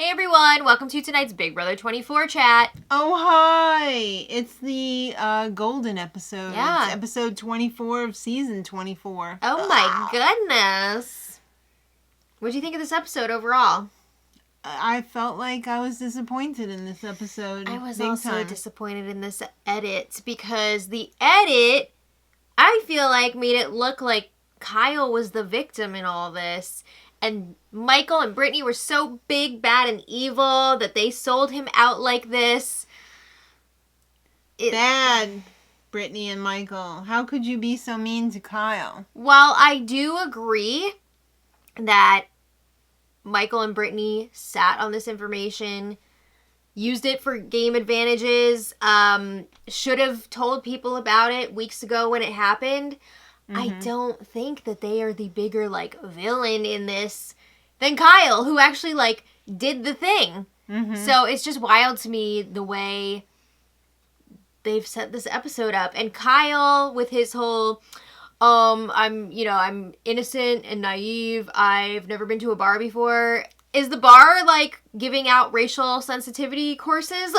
Hey everyone, welcome to tonight's Big Brother 24 chat. Oh, hi! It's the golden episode. Yeah. It's episode 24 of season 24. Oh my goodness. What do you think of this episode overall? I felt like I was disappointed in this episode. I was big also time. disappointed in this edit because the edit, I feel like, made it look like Kyle was the victim in all this. And Michael and Brittany were so big, bad, and evil that they sold him out like this. Bad, Brittany and Michael. How could you be so mean to Kyle? While I do agree that Michael and Brittany sat on this information, used it for game advantages, should have told people about it weeks ago when it happened, I don't think that they are the bigger, villain in this than Kyle, who actually, did the thing. So it's just wild to me the way they've set this episode up. And Kyle, with his whole, I'm innocent and naive, I've never been to a bar before. Is the bar, giving out racial sensitivity courses?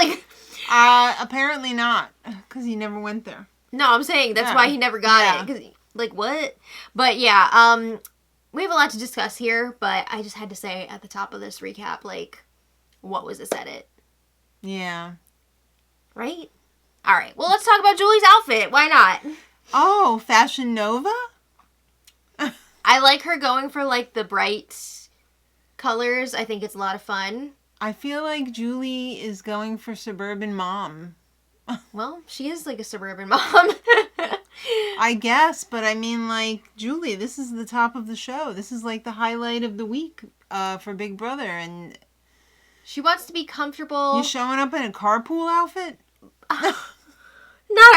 Apparently not, because he never went there. No, I'm saying that's why he never got it. 'Cause what? But yeah, we have a lot to discuss here, but I just had to say at the top of this recap, what was this edit? Yeah. Right? All right, well, let's talk about Julie's outfit. Why not? Oh, Fashion Nova? I like her going for, the bright colors. I think it's a lot of fun. I feel like Julie is going for suburban mom. Well, she is a suburban mom. I guess, but I mean, Julie, this is the top of the show. This is the highlight of the week for Big Brother, and she wants to be comfortable. You showing up in a carpool outfit? Not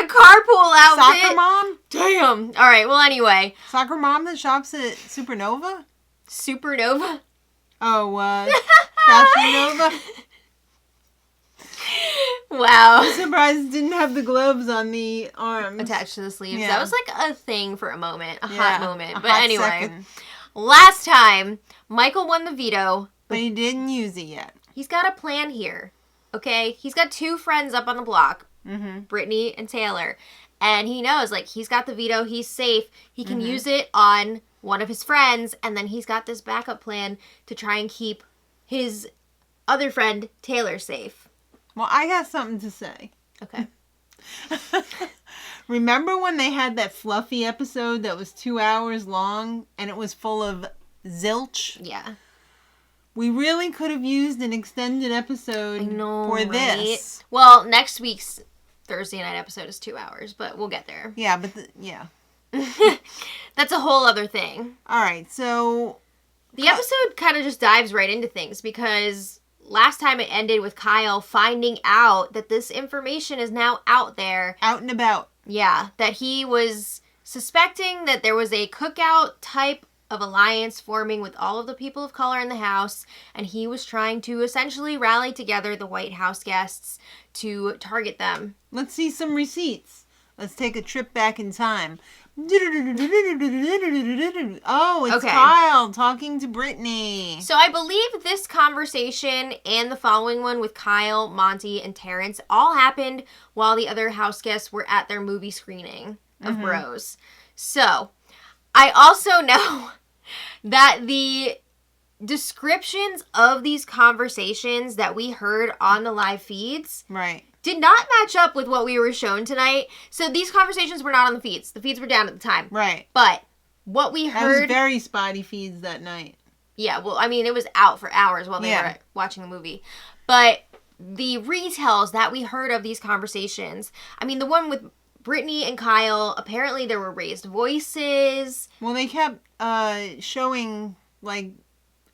a carpool outfit. Soccer mom? Damn. All right, well, anyway. Soccer mom that shops at Supernova? Supernova? Oh, Fashion Nova? Wow. I'm surprised it didn't have the gloves on the arms. Attached to the sleeves. Yeah. That was a thing for a moment. A hot moment. But hot anyway. second. Last time, Michael won the veto. But he didn't use it yet. He's got a plan here. Okay? He's got two friends up on the block. Mm-hmm. Brittany and Taylor. And he knows, he's got the veto. He's safe. He can use it on one of his friends. And then he's got this backup plan to try and keep his other friend, Taylor, safe. Well, I got something to say. Okay. Remember when they had that fluffy episode that was 2 hours long and it was full of zilch? Yeah. We really could have used an extended episode for this. Well, next week's Thursday night episode is 2 hours, but we'll get there. Yeah, but That's a whole other thing. All right, so the episode kind of just dives right into things because last time it ended with Kyle finding out that this information is now out there. Out and about. Yeah, that he was suspecting that there was a cookout type of alliance forming with all of the people of color in the house, and he was trying to essentially rally together the White House guests to target them. Let's see some receipts. Let's take a trip back in time. Oh, it's Kyle talking to Brittany. So I believe this conversation and the following one with Kyle, Monty, and Terrence all happened while the other house guests were at their movie screening of Bros. So I also know that the descriptions of these conversations that we heard on the live feeds did not match up with what we were shown tonight. So these conversations were not on the feeds. The feeds were down at the time. Right. But what we heard... That was very spotty feeds that night. Yeah, well, I mean, it was out for hours while they were watching the movie. But the retells that we heard of these conversations, I mean, the one with Brittany and Kyle, apparently there were raised voices. Well, they kept showing,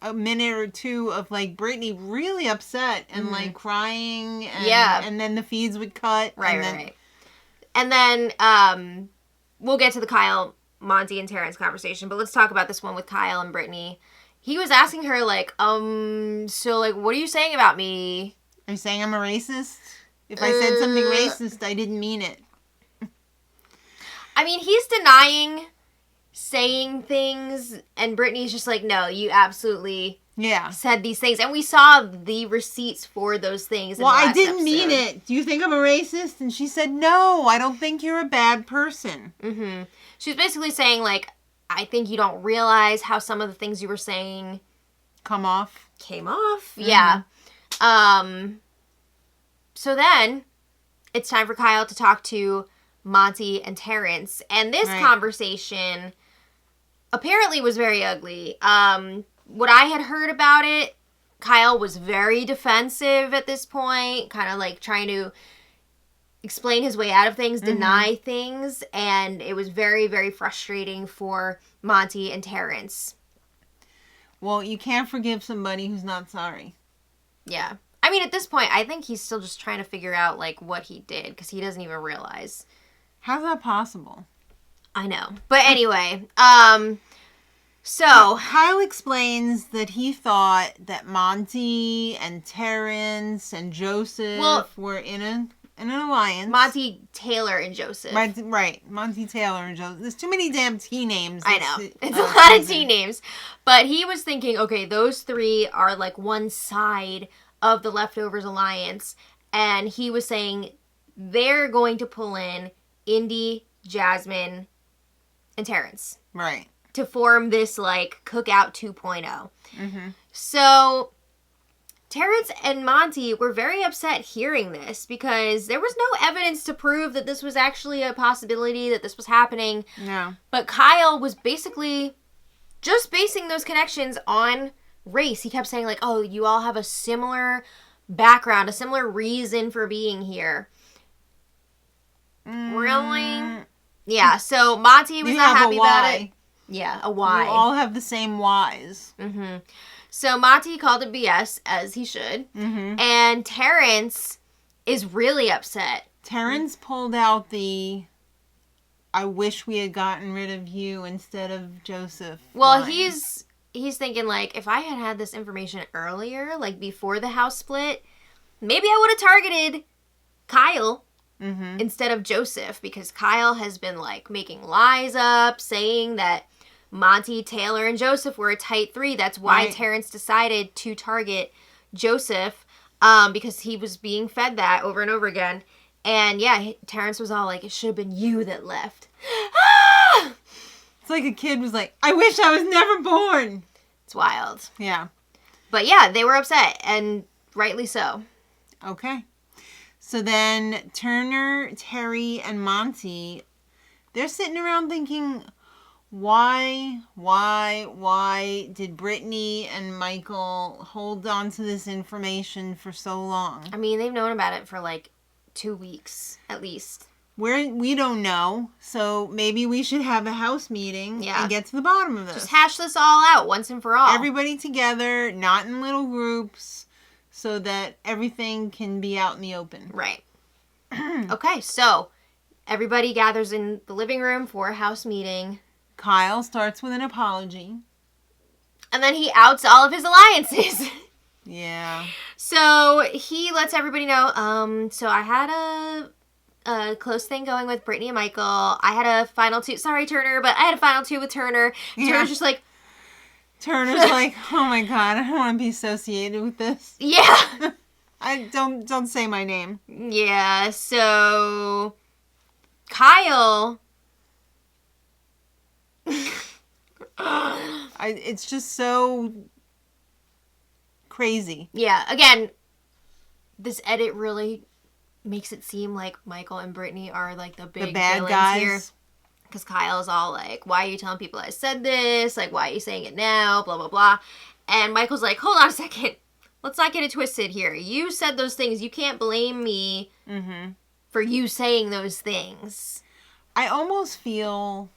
a minute or two of Brittany really upset and crying and then the feeds would cut. Right. And then we'll get to the Kyle, Monty, and Terrence conversation, but let's talk about this one with Kyle and Brittany. He was asking her so what are you saying about me? Are you saying I'm a racist? If I said something racist, I didn't mean it. I mean, he's denying saying things, and Brittany's just no, you absolutely said these things. And we saw the receipts for those things in the last I didn't episode. mean it. Do you think I'm a racist? And she said, no, I don't think you're a bad person. Mm-hmm. She was basically saying, like, I think you don't realize how some of the things you were saying... Came off. Mm-hmm. Yeah. So then, it's time for Kyle to talk to Monty and Terrence. And this conversation apparently was very ugly. What I had heard about it, Kyle was very defensive at this point, kind of like trying to explain his way out of things, deny things, and it was very, very frustrating for Monty and Terrence. Well, you can't forgive somebody who's not sorry. Yeah. I mean, at this point, I think he's still just trying to figure out, like, what he did, because he doesn't even realize. How's that possible? I know. But anyway, so... Kyle explains that he thought that Monty and Terrence and Joseph were in an alliance. Monty, Taylor, and Joseph. Monty, Taylor, and Joseph. There's too many damn T names. I know. It's a lot of T names. But he was thinking, okay, those three are like one side of the Leftovers alliance. And he was saying they're going to pull in Indy, Jasmine, and Terrence. Right. To form this, like, Cookout 2.0. Mm-hmm. So, Terrence and Monty were very upset hearing this because there was no evidence to prove that this was actually a possibility, that this was happening. No. But Kyle was basically just basing those connections on race. He kept saying, like, oh, you all have a similar background, a similar reason for being here. Really? Yeah, so Monty was not happy about it. Yeah, a why. We all have the same whys. Mm-hmm. So Monty called it BS, as he should. Mm-hmm. And Terrence is really upset. Terrence pulled out the, I wish we had gotten rid of you instead of Joseph. Well, line. He's thinking, like, if I had had this information earlier, like before the house split, maybe I would have targeted Kyle. Mm-hmm. Instead of Joseph, because Kyle has been, like, making lies up, saying that Monty, Taylor, and Joseph were a tight three. That's why Terrence decided to target Joseph, because he was being fed that over and over again. And, yeah, Terrence was all like, it should have been you that left. Ah! It's like a kid was like, I wish I was never born. It's wild. Yeah. But, yeah, they were upset, and rightly so. Okay. So then Turner, Terry, and Monty, they're sitting around thinking, why did Brittany and Michael hold on to this information for so long? I mean, they've known about it for like 2 weeks, at least. We don't know, so maybe we should have a house meeting and get to the bottom of this. Just hash this all out once and for all. Everybody together, not in little groups. So that everything can be out in the open. Right. Okay, so everybody gathers in the living room for a house meeting. Kyle starts with an apology. And then he outs all of his alliances. Yeah. So he lets everybody know, so I had a close thing going with Brittany and Michael. I had a final two. Sorry, Turner, but I had a final two with Turner. Yeah. Turner's just like... Turner's like, oh my God, I don't want to be associated with this. Yeah. I don't say my name. Yeah, so Kyle. It's just so crazy. Yeah, again, this edit really makes it seem like Michael and Brittany are like the big bad villains guys here. Because Kyle's all like, why are you telling people I said this? Like, why are you saying it now? Blah, blah, blah. And Michael's like, hold on a second. Let's not get it twisted here. You said those things. You can't blame me for you saying those things. I almost feel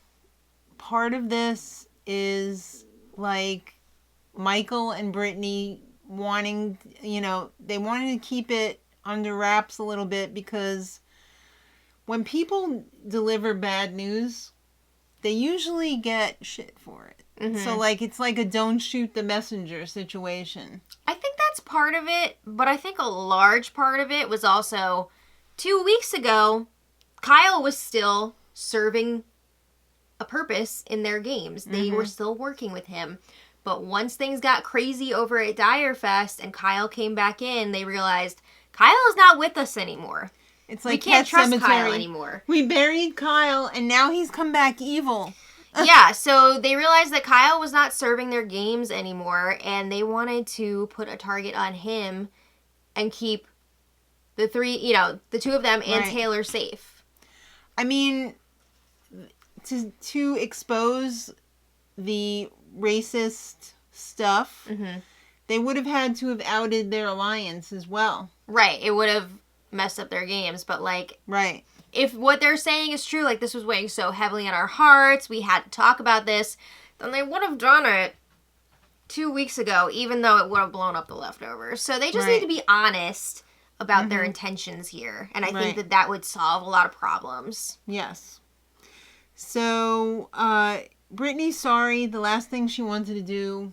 part of this is like Michael and Brittany wanting, they wanted to keep it under wraps a little bit because... when people deliver bad news, they usually get shit for it. Mm-hmm. So, it's like a don't shoot the messenger situation. I think that's part of it, but I think a large part of it was also 2 weeks ago, Kyle was still serving a purpose in their games. They were still working with him. But once things got crazy over at Direfest and Kyle came back in, they realized Kyle is not with us anymore. It's like we can't Pet trust Sematary. Kyle anymore. We buried Kyle, and now he's come back evil. Yeah, so they realized that Kyle was not serving their games anymore, and they wanted to put a target on him and keep the the two of them and Taylor safe. I mean, to expose the racist stuff, they would have had to have outed their alliance as well. Right, it would have messed up their games, but right. If what they're saying is true, this was weighing so heavily on our hearts, we had to talk about this, then they would have done it 2 weeks ago, even though it would have blown up the leftovers. So they just need to be honest about their intentions here. And I think that would solve a lot of problems. Yes. So, Brittany's sorry. The last thing she wanted to do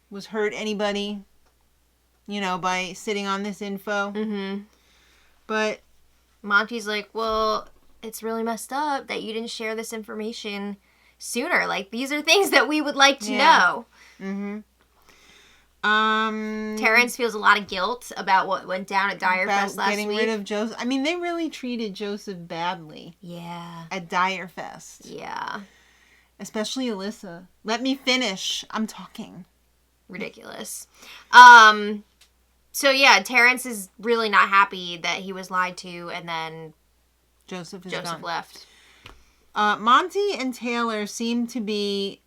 was hurt anybody, by sitting on this info. Mm-hmm. But Monty's like, well, it's really messed up that you didn't share this information sooner. These are things that we would like to know. Mm-hmm. Terrence feels a lot of guilt about what went down at Direfest last week. Getting rid of Joseph. I mean, they really treated Joseph badly. Yeah. At Direfest. Yeah. Especially Alyssa. Let me finish. I'm talking. Ridiculous. So yeah, Terrence is really not happy that he was lied to, and then Joseph gone. Left. Monty and Taylor seem to be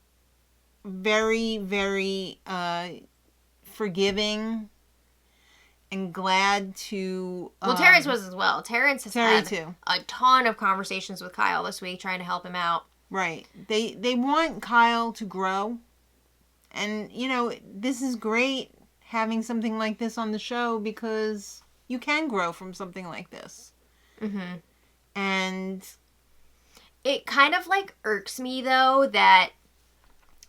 very, very forgiving and glad to... well, Terrence was as well. Terrence has had too. A ton of conversations with Kyle this week trying to help him out. Right. They want Kyle to grow. And, this is great having something like this on the show because you can grow from something like this. Mm-hmm. And it kind of irks me though that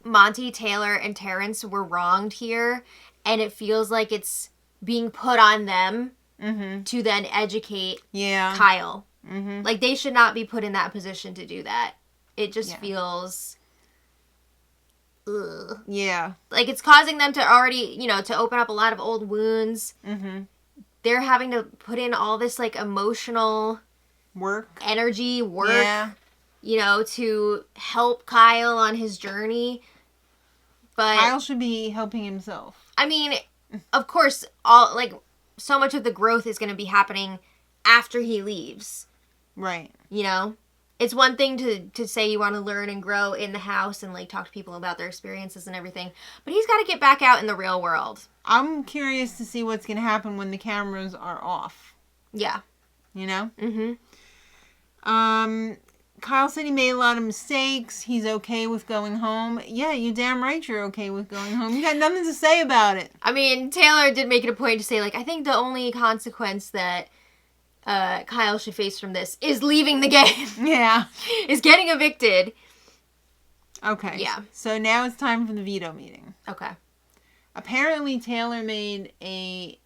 Monty, Taylor, and Terrence were wronged here, and it feels like it's being put on them to then educate Kyle. Mm-hmm. They should not be put in that position to do that. It just feels... ugh. Yeah. It's causing them to already, to open up a lot of old wounds. Mm-hmm. They're having to put in all this, emotional... energy, work, to help Kyle on his journey. But Kyle should be helping himself. I mean, of course, so much of the growth is going to be happening after he leaves. Right. It's one thing to say you want to learn and grow in the house and talk to people about their experiences and everything, but he's got to get back out in the real world. I'm curious to see what's going to happen when the cameras are off. Yeah. Mm-hmm. Kyle said he made a lot of mistakes. He's okay with going home. Yeah, you damn right you're okay with going home. You got nothing to say about it. I mean, Taylor did make it a point to say, I think the only consequence that Kyle should face from this is leaving the game. Yeah. Is getting evicted. Okay. Yeah. So now it's time for the veto meeting. Okay. Apparently Taylor made a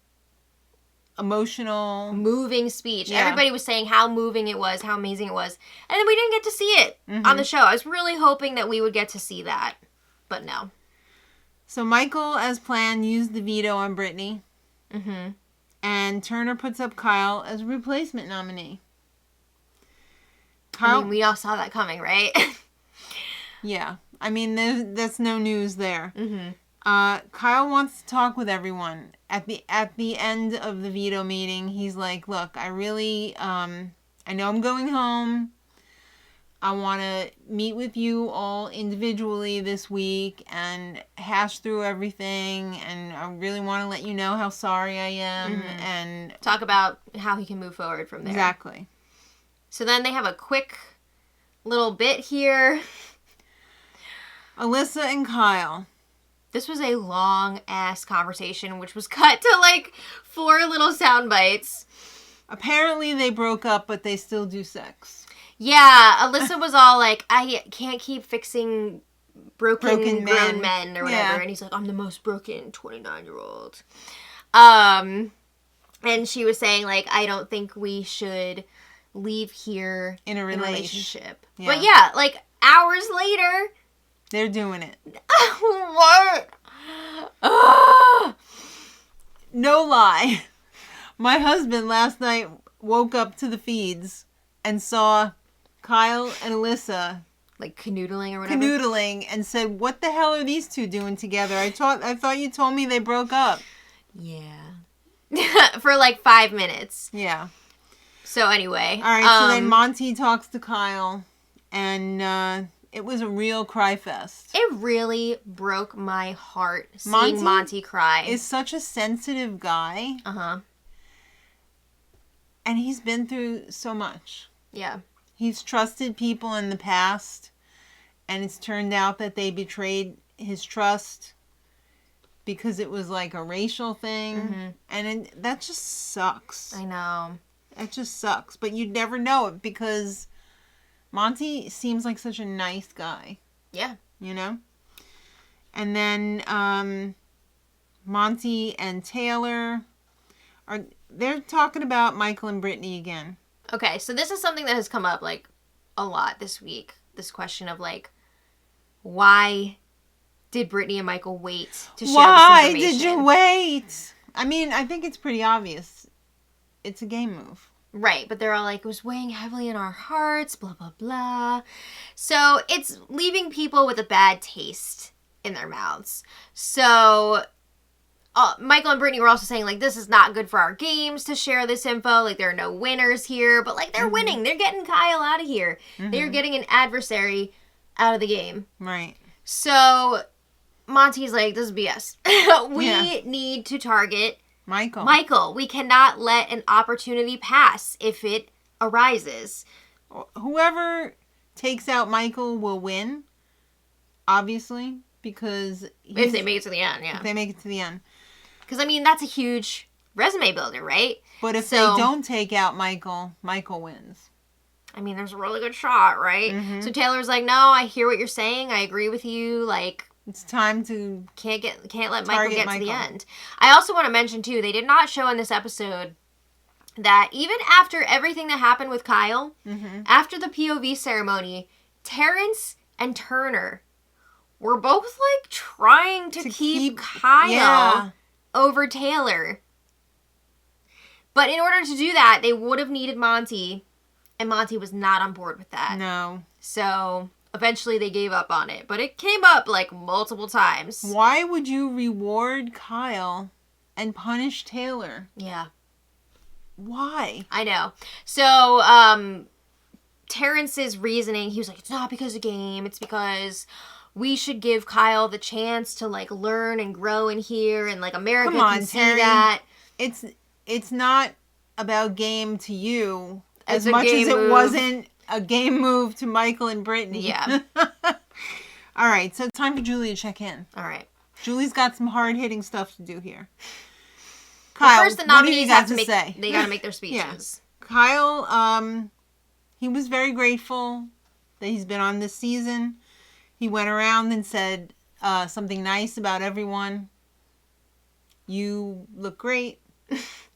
emotional... moving speech. Yeah. Everybody was saying how moving it was, how amazing it was. And then we didn't get to see it on the show. I was really hoping that we would get to see that. But no. So Michael, as planned, used the veto on Brittany. Mm-hmm. And Turner puts up Kyle as a replacement nominee. I mean, we all saw that coming, right? Yeah. I mean, that's no news there. Mm-hmm. Kyle wants to talk with everyone. At the end of the veto meeting, he's like, look, I really, I know I'm going home. I want to meet with you all individually this week and hash through everything. And I really want to let you know how sorry I am. Mm-hmm. And talk about how he can move forward from there. Exactly. So then they have a quick little bit here. Alyssa and Kyle. This was a long-ass conversation, which was cut to 4 little sound bites. Apparently they broke up, but they still do sex. Yeah, Alyssa was all I can't keep fixing broken grown men or whatever. Yeah. And he's like, I'm the most broken 29-year-old. And she was saying, I don't think we should leave here in a relationship. Yeah. But yeah, hours later, They're doing it. What? Ugh. No lie. My husband last night woke up to the feeds and saw Kyle and Alyssa Like canoodling or whatever? canoodling and said, "What the hell are these two doing together? I thought you told me they broke up." Yeah. For like 5 minutes. Yeah. So anyway. All right, so then Monty talks to Kyle, and it was a real cry fest. It really broke my heart seeing Monty cry. Is such a sensitive guy. Uh-huh. And he's been through so much. Yeah. He's trusted people in the past, and it's turned out that they betrayed his trust because it was like a racial thing. Mm-hmm. And that just sucks. I know. It just sucks. But you'd never know it because Monty seems like such a nice guy. Yeah. You know? And then Monty and Taylor they're talking about Michael and Brittany again. Okay, so this is something that has come up like a lot this week. This question of like, why did Brittany and Michael wait to share this information? Why did you wait? I mean, I think it's pretty obvious. It's a game move. Right, but they're all like, it was weighing heavily in our hearts, blah, blah, blah. So it's leaving people with a bad taste in their mouths. So Michael and Brittany were also saying, like, this is not good for our games to share this info. Like, there are no winners here. But, like, they're winning. They're getting Kyle out of here. Mm-hmm. They're getting an adversary out of the game. Right. So Monty's like, this is BS. We need to target Michael. We cannot let an opportunity pass if it arises. Whoever takes out Michael will win, obviously, because... If they make it to the end, yeah. If they make it to the end. Because, I mean, that's a huge resume builder, right? But if they don't take out Michael wins. I mean, there's a really good shot, right? Mm-hmm. So Taylor's like, no, I hear what you're saying. I agree with you. Like... It's time to can't let Michael get to the end. I also want to mention, too, they did not show in this episode that even after everything that happened with Kyle, after the POV ceremony, Terrence and Turner were both, like, trying to keep Kyle over Taylor. But in order to do that, they would have needed Monty, and Monty was not on board with that. No. So... eventually they gave up on it, but it came up like multiple times. Why would you reward Kyle and punish Taylor? Yeah. Why? I know. So, Terrence's reasoning, he was like, it's not because of game, it's because we should give Kyle the chance to like learn and grow in here, and like America can see that. It's not about game to you as much as it wasn't a game move to Michael and Brittany. Yeah. All right, so it's time for Julie to check in. All right. Julie's got some hard-hitting stuff to do here. Kyle, well, first the nominees have to say? They got to make their speeches. Yes. Kyle, he was very grateful that he's been on this season. He went around and said something nice about everyone. You look great.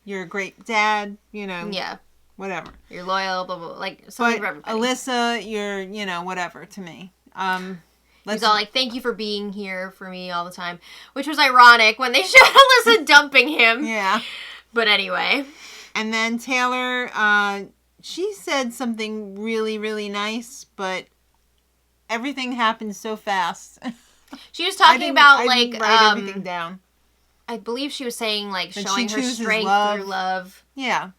You're a great dad, you know. Yeah. Whatever. You're loyal, blah, blah, blah. Like, something for everybody. Alyssa, you're, you know, whatever to me. He's all like, thank you for being here for me all the time. Which was ironic when they showed Alyssa dumping him. Yeah. But anyway. And then Taylor, she said something really, really nice, but everything happened so fast. She was talking about, I like... didn't write everything down. I believe she was saying, like, that showing her strength through love. Yeah.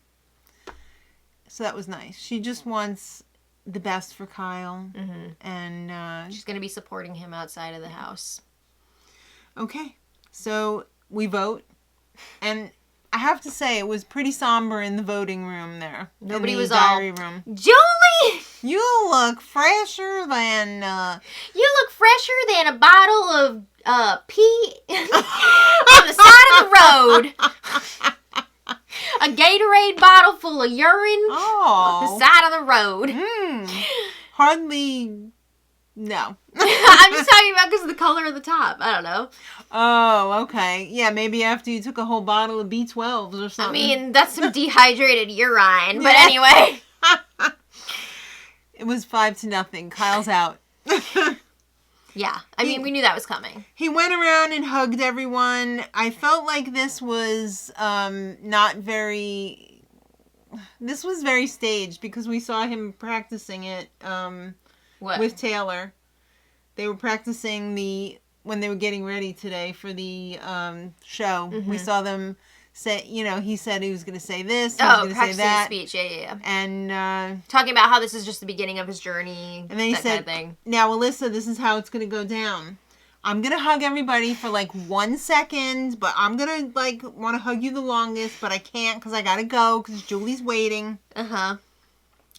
So that was nice. She just wants the best for Kyle. Mm-hmm. And she's going to be supporting him outside of the house. Okay. So we vote. And I have to say, it was pretty somber in the voting room there. Nobody was diary room. Julie! You look fresher than... You look fresher than a bottle of pee on the side of the road. A Gatorade bottle full of urine on the side of the road. Hardly... No. I'm just talking about because of the color of the top. I don't know. Oh, okay. Yeah, maybe after you took a whole bottle of B12s or something. I mean, that's some dehydrated urine. But anyway. It was 5-0. Kyle's out. Yeah. I mean, we knew that was coming. He went around and hugged everyone. I felt like this was not very... This was very staged because we saw him practicing it with Taylor. They were practicing when they were getting ready today for the show. Mm-hmm. We saw them say, he said he was going to say this, he was going to say that. His speech, yeah. And talking about how this is just the beginning of his journey, and then he said, kind of thing. Now, Alyssa, this is how it's going to go down. I'm going to hug everybody for 1 second, but I'm going to want to hug you the longest, but I can't because I got to go because Julie's waiting. Uh-huh.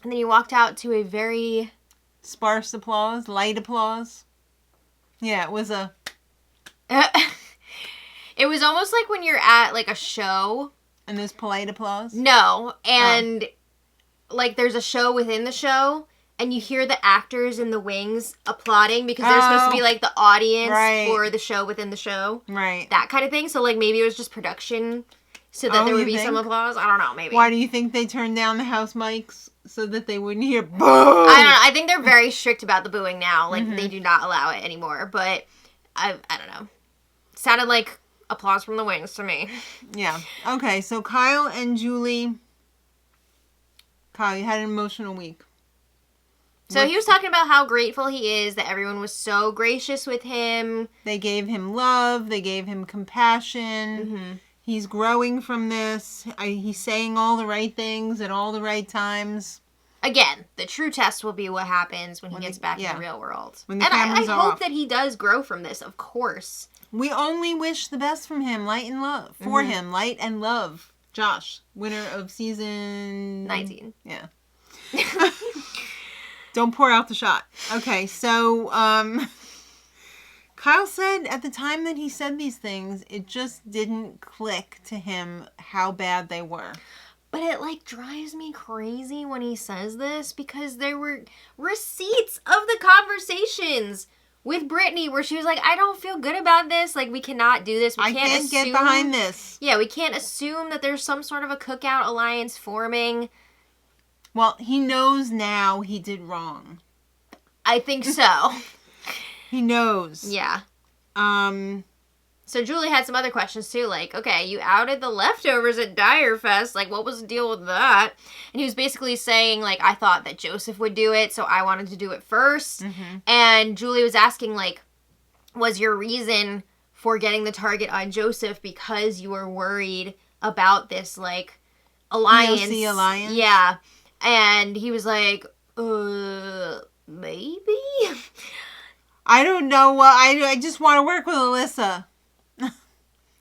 And then he walked out to a very... sparse applause, light applause. Yeah, it was a... It was almost like when you're at, a show. And there's polite applause? No, and, there's a show within the show, and you hear the actors in the wings applauding because they're supposed to be, the audience for the show within the show. Right. That kind of thing. So, maybe it was just production so that there would be some applause. I don't know, maybe. Why do you think they turned down the house mics? So that they wouldn't hear boo? I don't know. I think they're very strict about the booing now. They do not allow it anymore. But, I don't know. Sounded like applause from the wings to me. Yeah. Okay, so Kyle and Julie. Kyle, you had an emotional week. So he was talking about how grateful he is that everyone was so gracious with him. They gave him love. They gave him compassion. Mm-hmm. He's growing from this. He's saying all the right things at all the right times. Again, the true test will be what happens when he gets back in the real world. When the and cameras I are hope off. that he does grow from this, of course. We only wish the best from him, light and love. For him, light and love. Josh, winner of season... 19. Yeah. Don't pour out the shot. Okay, so... Kyle said at the time that he said these things, it just didn't click to him how bad they were. But it, drives me crazy when he says this because there were receipts of the conversations with Brittany where she was like, I don't feel good about this. We cannot do this. I can't get behind this. Yeah, we can't assume that there's some sort of a cookout alliance forming. Well, he knows now he did wrong. I think so. He knows. Yeah. So Julie had some other questions too, okay, you outed the leftovers at Dyer Fest, what was the deal with that? And he was basically saying, I thought that Joseph would do it, so I wanted to do it first. Mm-hmm. And Julie was asking, was your reason for getting the target on Joseph because you were worried about this, alliance? POC alliance? Yeah. And he was like, maybe? I don't know. I just want to work with Alyssa.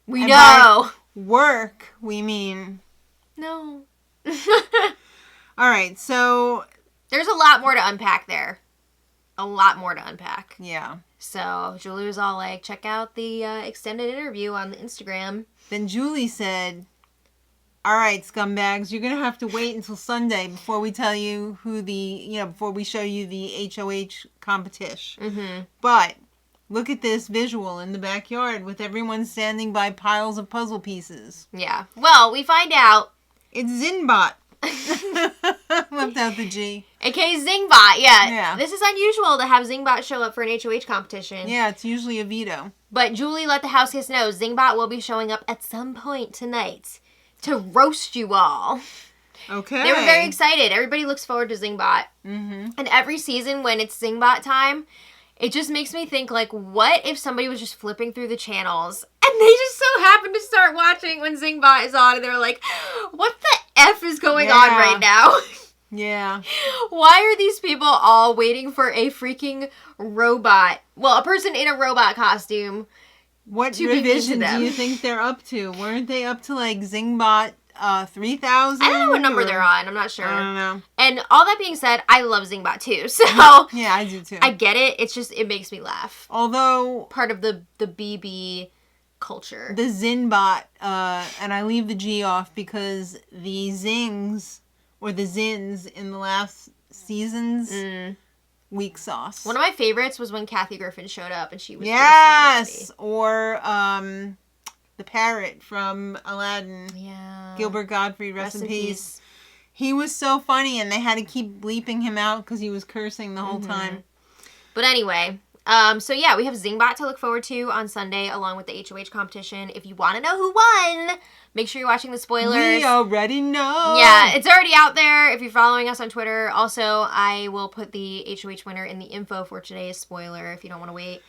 We know. Work, we mean. No. All right, so... There's a lot more to unpack there. A lot more to unpack. Yeah. So Julie was all like, check out the extended interview on the Instagram. Then Julie said, all right, scumbags, you're going to have to wait until Sunday before we tell you who before we show you the HOH competition. Mm-hmm. But... look at this visual in the backyard with everyone standing by piles of puzzle pieces. Yeah. Well, we find out. It's Zingbot. Left out the G. A.k.a. Zingbot, yeah. This is unusual to have Zingbot show up for an HOH competition. Yeah, it's usually a veto. But Julie let the house guests know Zingbot will be showing up at some point tonight to roast you all. Okay. They were very excited. Everybody looks forward to Zingbot. Mm-hmm. And every season when it's Zingbot time... it just makes me think, what if somebody was just flipping through the channels and they just so happen to start watching when Zingbot is on and they're like, what the F is going on right now? Yeah. Why are these people all waiting for a freaking robot? Well, a person in a robot costume. What revision do you think they're up to? Weren't they up to, Zingbot 3000? I don't know what number they're on. I'm not sure. I don't know. And all that being said, I love Zingbot too. So yeah, I do too. I get it. It's just, it makes me laugh. Although part of the BB culture. The Zinbot, and I leave the G off because the Zings or the Zins in the last season's weak sauce. One of my favorites was when Kathy Griffin showed up and she was or the parrot from Aladdin. Yeah. Gilbert Gottfried, rest in peace. He was so funny, and they had to keep bleeping him out because he was cursing the whole time. But anyway, So yeah, we have Zingbot to look forward to on Sunday, along with the HOH competition. If you want to know who won, make sure you're watching the spoilers. We already know. Yeah, it's already out there if you're following us on Twitter. Also, I will put the HOH winner in the info for today's spoiler if you don't want to wait.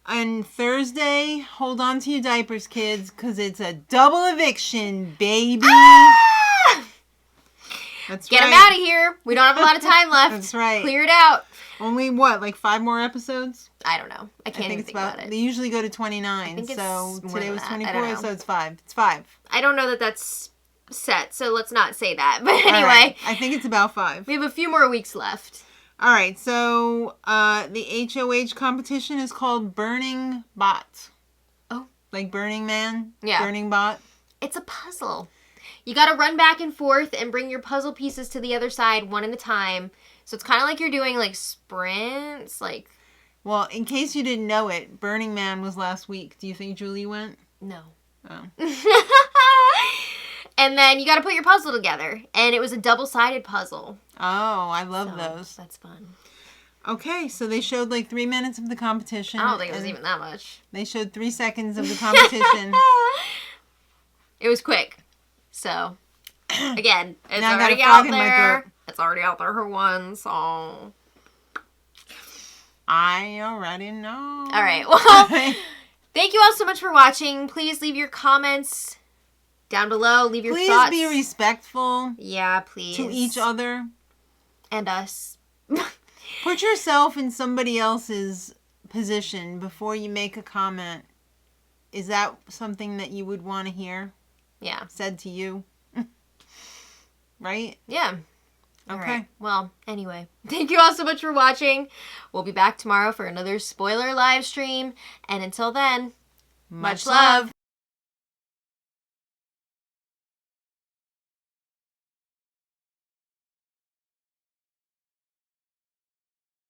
On Thursday, hold on to your diapers, kids, because it's a double eviction, baby. Ah! That's Get right. them out of here. We don't have a lot of time left. That's right. Clear it out. Only what, like 5 more episodes? I don't know. I can't even think about it. They usually go to 29, think it's so more today than was that. 24, so it's 5. It's 5. I don't know that that's set, so let's not say that. But anyway. All right. I think it's about 5. We have a few more weeks left. All right, so the HOH competition is called Burning Bot. Oh. Like Burning Man? Yeah. Burning Bot? It's a puzzle. You got to run back and forth and bring your puzzle pieces to the other side one at a time. So it's kind of like you're doing like sprints, like... Well, in case you didn't know it, Burning Man was last week. Do you think Julie went? No. Oh. And then you got to put your puzzle together. And it was a double-sided puzzle. Oh, I love those. That's fun. Okay, so they showed like 3 minutes of the competition. I don't think it was even that much. They showed 3 seconds of the competition. It was quick. So, again, it's Now I got a already frog out in my there. throat. It's already out there for one, so... I already know. All right, well, thank you all so much for watching. Please leave your comments down below. Leave your thoughts. Please be respectful. Yeah, please. To each other. And us. Put yourself in somebody else's position before you make a comment. Is that something that you would want to hear? Yeah. Said to you? Right? Yeah. Okay. All right. Well, anyway, thank you all so much for watching. We'll be back tomorrow for another spoiler live stream. And until then, much love.